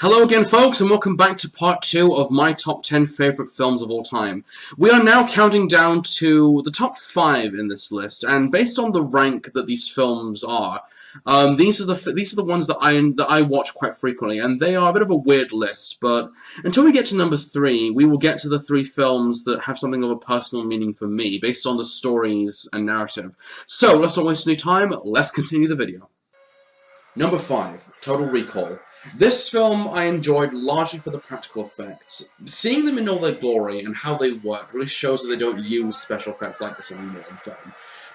Hello again, folks, and welcome back to part 2 of my top 10 favourite films of all time. We are now counting down to the top 5 in this list, and based on the rank that these films are, these are the ones that I watch quite frequently, and they are a bit of a weird list. But until we get to number 3, we will get to the 3 films that have something of a personal meaning for me, based on the stories and narrative. So let's not waste any time. Let's continue the video. Number 5, Total Recall. This film I enjoyed largely for the practical effects. Seeing them in all their glory and how they work really shows that they don't use special effects like this anymore in film.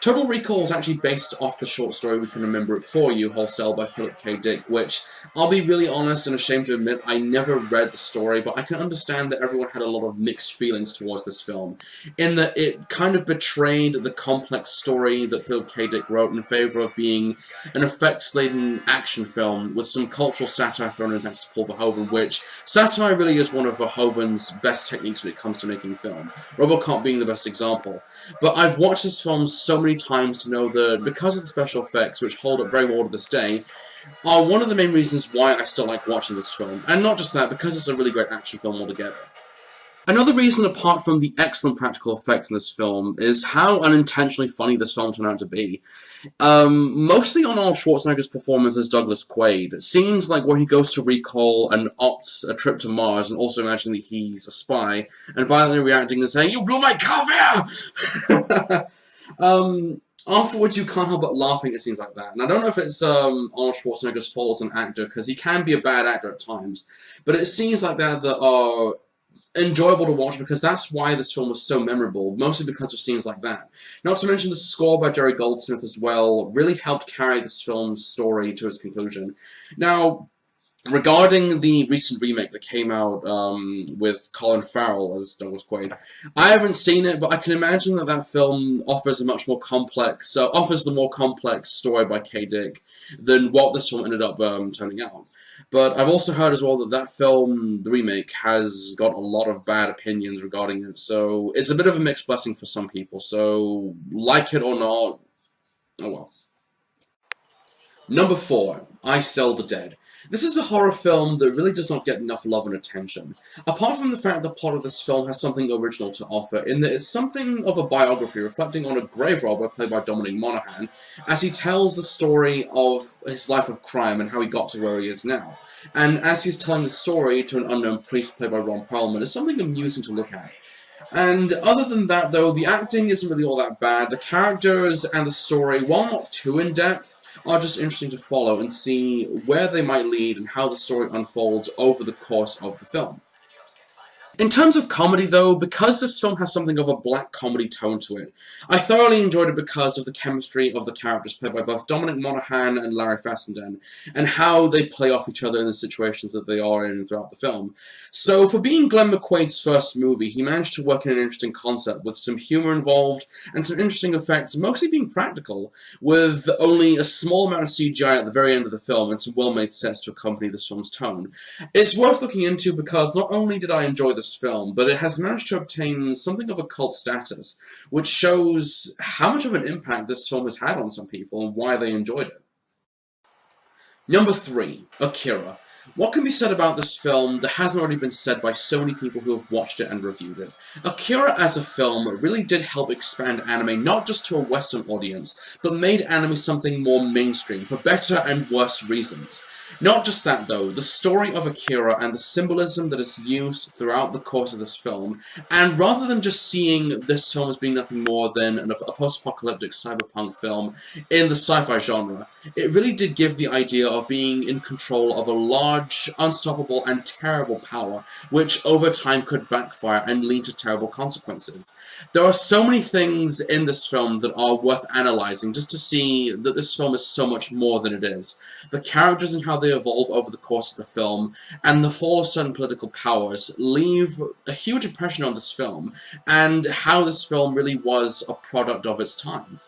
Total Recall is actually based off the short story We Can Remember It For You wholesale by Philip K. Dick, which, I'll be really honest and ashamed to admit, I never read the story, but I can understand that everyone had a lot of mixed feelings towards this film, in that it kind of betrayed the complex story that Philip K. Dick wrote in favour of being an effects-laden action film with some cultural satire thrown in thanks to Paul Verhoeven, which satire really is one of Verhoeven's best techniques when it comes to making film, RoboCop being the best example. But I've watched this film so many times to know that because of the special effects, which hold up very well to this day, are one of the main reasons why I still like watching this film. And not just that, because it's a really great action film altogether. Another reason, apart from the excellent practical effects in this film, is how unintentionally funny this film turned out to be. Mostly on Arnold Schwarzenegger's performance as Douglas Quaid. Scenes like where he goes to recall and opts a trip to Mars and also imagining that he's a spy, and violently reacting and saying, "You blew my cover!" Afterwards, you can't help but laughing at scenes like that. And I don't know if it's Arnold Schwarzenegger's fault as an actor, because he can be a bad actor at times, but it's scenes like that that are enjoyable to watch because that's why this film was so memorable, mostly because of scenes like that. Not to mention the score by Jerry Goldsmith as well really helped carry this film's story to its conclusion. Now, regarding the recent remake that came out with Colin Farrell as Douglas Quaid, I haven't seen it, but I can imagine that that film offers a much more complex, offers the more complex story by K. Dick than what this film ended up turning out. But I've also heard as well that that film, the remake, has got a lot of bad opinions regarding it, so it's a bit of a mixed blessing for some people, so like it or not, oh well. Number 4, I Sell the Dead. This is a horror film that really does not get enough love and attention. Apart from the fact that the plot of this film has something original to offer, in that it's something of a biography reflecting on a grave robber played by Dominic Monaghan, as he tells the story of his life of crime and how he got to where he is now. And as he's telling the story to an unknown priest played by Ron Perlman, it's something amusing to look at. And other than that, though, the acting isn't really all that bad. The characters and the story, while not too in-depth, are just interesting to follow and see where they might lead and how the story unfolds over the course of the film. In terms of comedy, though, because this film has something of a black comedy tone to it, I thoroughly enjoyed it because of the chemistry of the characters played by both Dominic Monaghan and Larry Fessenden, and how they play off each other in the situations that they are in throughout the film. So, for being Glenn McQuaid's first movie, he managed to work in an interesting concept, with some humor involved, and some interesting effects, mostly being practical, with only a small amount of CGI at the very end of the film, and some well-made sets to accompany this film's tone. It's worth looking into because not only did I enjoy this film, but it has managed to obtain something of a cult status, which shows how much of an impact this film has had on some people and why they enjoyed it. Number 3, Akira. What can be said about this film that hasn't already been said by so many people who have watched it and reviewed it? Akira as a film really did help expand anime not just to a Western audience, but made anime something more mainstream, for better and worse reasons. Not just that though, the story of Akira and the symbolism that is used throughout the course of this film, and rather than just seeing this film as being nothing more than a post-apocalyptic cyberpunk film in the sci-fi genre, it really did give the idea of being in control of a large, unstoppable, and terrible power, which over time could backfire and lead to terrible consequences. There are so many things in this film that are worth analysing just to see that this film is so much more than it is. The characters and how they evolve over the course of the film, and the fall of certain political powers leave a huge impression on this film, and how this film really was a product of its time.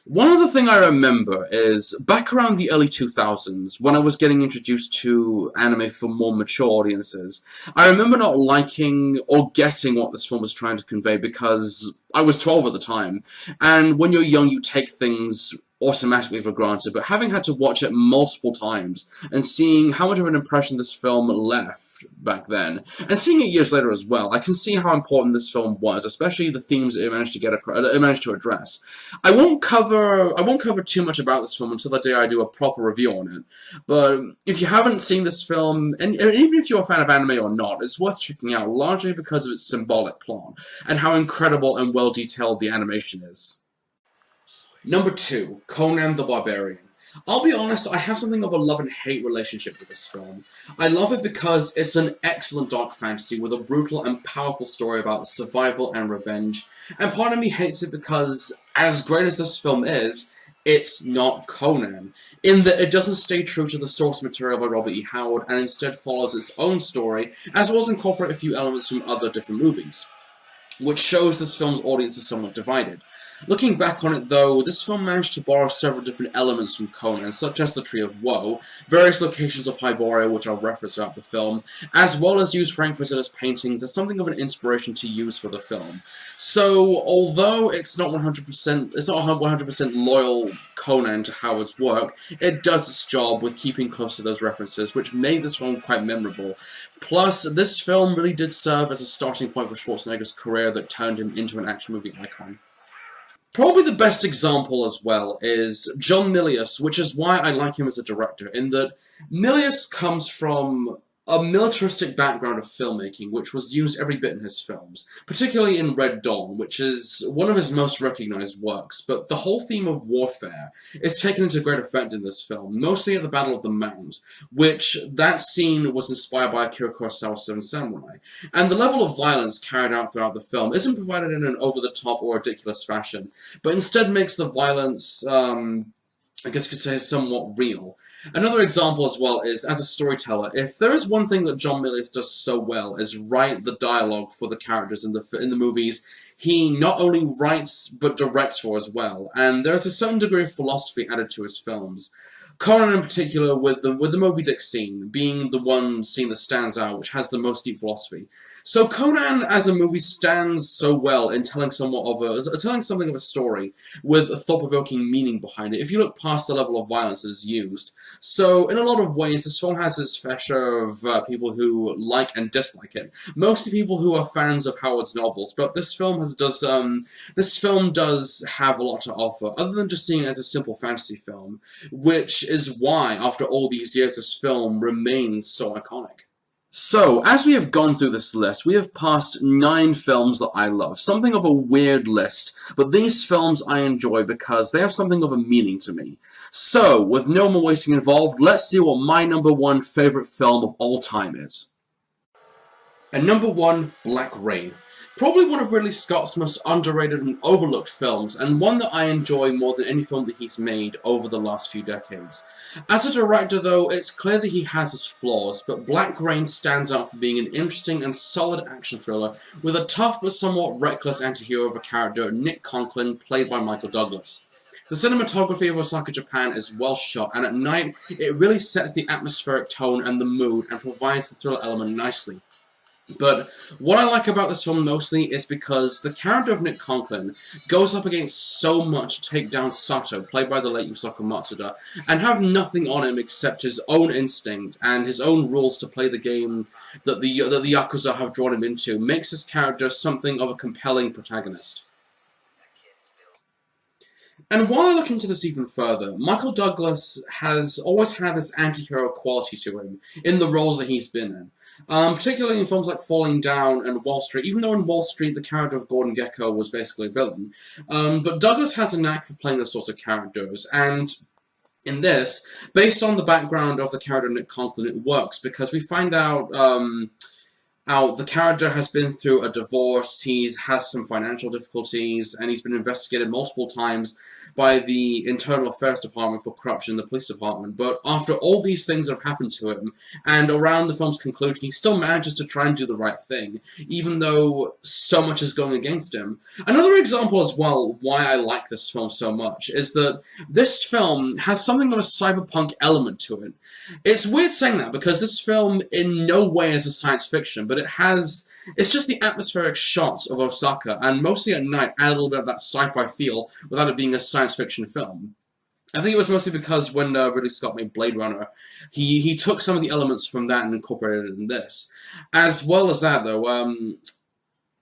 One other thing I remember is, back around the early 2000s, when I was getting introduced to anime for more mature audiences, I remember not liking or getting what this film was trying to convey because I was 12 at the time, and when you're young you take things automatically for granted, but having had to watch it multiple times and seeing how much of an impression this film left back then, and seeing it years later as well, I can see how important this film was, especially the themes it managed to address. I won't cover too much about this film until the day I do a proper review on it. But if you haven't seen this film, and even if you're a fan of anime or not, it's worth checking out, largely because of its symbolic plot and how incredible and well detailed the animation is. Number 2, Conan the Barbarian. I'll be honest, I have something of a love and hate relationship with this film. I love it because it's an excellent dark fantasy with a brutal and powerful story about survival and revenge, and part of me hates it because, as great as this film is, it's not Conan, in that it doesn't stay true to the source material by Robert E. Howard and instead follows its own story, as well as incorporate a few elements from other different movies, which shows this film's audience is somewhat divided. Looking back on it though, this film managed to borrow several different elements from Conan, such as the Tree of Woe, various locations of Hyboria which I'll reference throughout the film, as well as use Frank Frazilla's paintings as something of an inspiration to use for the film. So, although it's not 100% loyal Conan to Howard's work, it does its job with keeping close to those references, which made this film quite memorable. Plus, this film really did serve as a starting point for Schwarzenegger's career that turned him into an action movie icon. Probably the best example as well is John Milius, which is why I like him as a director, in that Milius comes from a militaristic background of filmmaking, which was used every bit in his films, particularly in Red Dawn, which is one of his most recognized works, but the whole theme of warfare is taken into great effect in this film, mostly at the Battle of the Mounds, which that scene was inspired by Akira Kurosawa's Seven Samurai, and the level of violence carried out throughout the film isn't provided in an over-the-top or ridiculous fashion, but instead makes the violence, I guess you could say, somewhat real. Another example as well is, as a storyteller, if there is one thing that John Milius does so well is write the dialogue for the characters in the movies, he not only writes but directs for as well, and there's a certain degree of philosophy added to his films. Conan in particular, with the Moby Dick scene, being the one scene that stands out, which has the most deep philosophy. So Conan as a movie stands so well in telling something of a story, with a thought-provoking meaning behind it, if you look past the level of violence that is used. So in a lot of ways, this film has its fair share of people who like and dislike it. Mostly people who are fans of Howard's novels, but this film does have a lot to offer, other than just seeing it as a simple fantasy film, which is why, after all these years, this film remains so iconic. So, as we have gone through this list, we have passed 9 films that I love. Something of a weird list, but these films I enjoy because they have something of a meaning to me. So, with no more waiting involved, let's see what my number 1 favourite film of all time is. And number 1, Black Rain. Probably one of Ridley Scott's most underrated and overlooked films, and one that I enjoy more than any film that he's made over the last few decades. As a director, though, it's clear that he has his flaws, but Black Rain stands out for being an interesting and solid action thriller with a tough but somewhat reckless anti-hero of a character, Nick Conklin, played by Michael Douglas. The cinematography of Osaka, Japan is well shot, and at night, it really sets the atmospheric tone and the mood and provides the thriller element nicely. But what I like about this film mostly is because the character of Nick Conklin goes up against so much to take down Sato, played by the late Yusaku Matsuda, and have nothing on him except his own instinct and his own rules to play the game that the Yakuza have drawn him into, makes his character something of a compelling protagonist. And while I look into this even further, Michael Douglas has always had this anti-hero quality to him in the roles that he's been in. Particularly in films like Falling Down and Wall Street, even though in Wall Street the character of Gordon Gekko was basically a villain. But Douglas has a knack for playing those sorts of characters, and in this, based on the background of the character Nick Conklin, it works, because we find out the character has been through a divorce, he has some financial difficulties, and he's been investigated multiple times by the Internal Affairs Department for corruption in the police department. But after all these things have happened to him, and around the film's conclusion, he still manages to try and do the right thing, even though so much is going against him. Another example as well why I like this film so much is that this film has something of a cyberpunk element to it. It's weird saying that, because this film in no way is a science fiction, but it's just the atmospheric shots of Osaka, and mostly at night add a little bit of that sci-fi feel without it being a science fiction film. I think it was mostly because when Ridley Scott made Blade Runner, he took some of the elements from that and incorporated it in this. As well as that, though,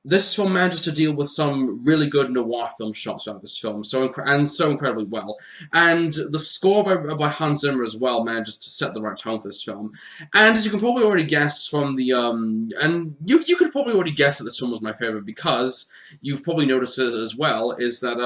this film manages to deal with some really good noir film shots throughout this film, so incredibly well. And the score by Hans Zimmer as well manages to set the right tone for this film. And as you can probably already guess from the and you could probably already guess that this film was my favorite because you've probably noticed it as well. Is that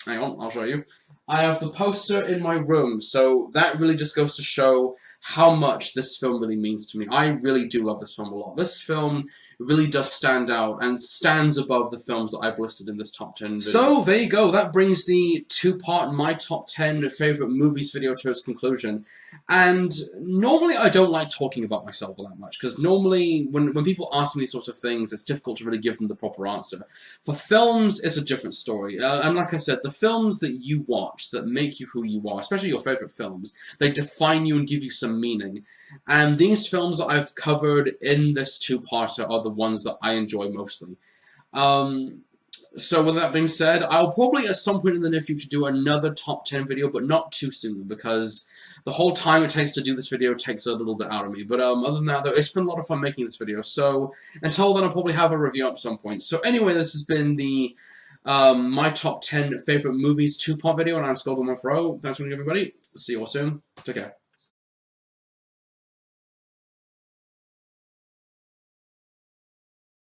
hang on, I'll show you. I have the poster in my room, so that really just goes to show how much this film really means to me. I really do love this film a lot. This film really does stand out and stands above the films that I've listed in this top 10 video. So, there you go. That brings the two-part My Top 10 Favorite Movies video to its conclusion. And normally I don't like talking about myself all that much, because normally when people ask me these sorts of things, it's difficult to really give them the proper answer. For films, it's a different story. And like I said, the films that you watch that make you who you are, especially your favorite films, they define you and give you some meaning. And these films that I've covered in this two-parter are the ones that I enjoy mostly. So with that being said, I'll probably at some point in the near future do another top 10 video, but not too soon, because the whole time it takes to do this video takes a little bit out of me. But other than that, though, it's been a lot of fun making this video. So until then, I'll probably have a review up at some point. So anyway, this has been the My Top 10 Favorite Movies two-part video, and I'm Skullbone Monfro. Thanks for watching, everybody. See you all soon. Take care.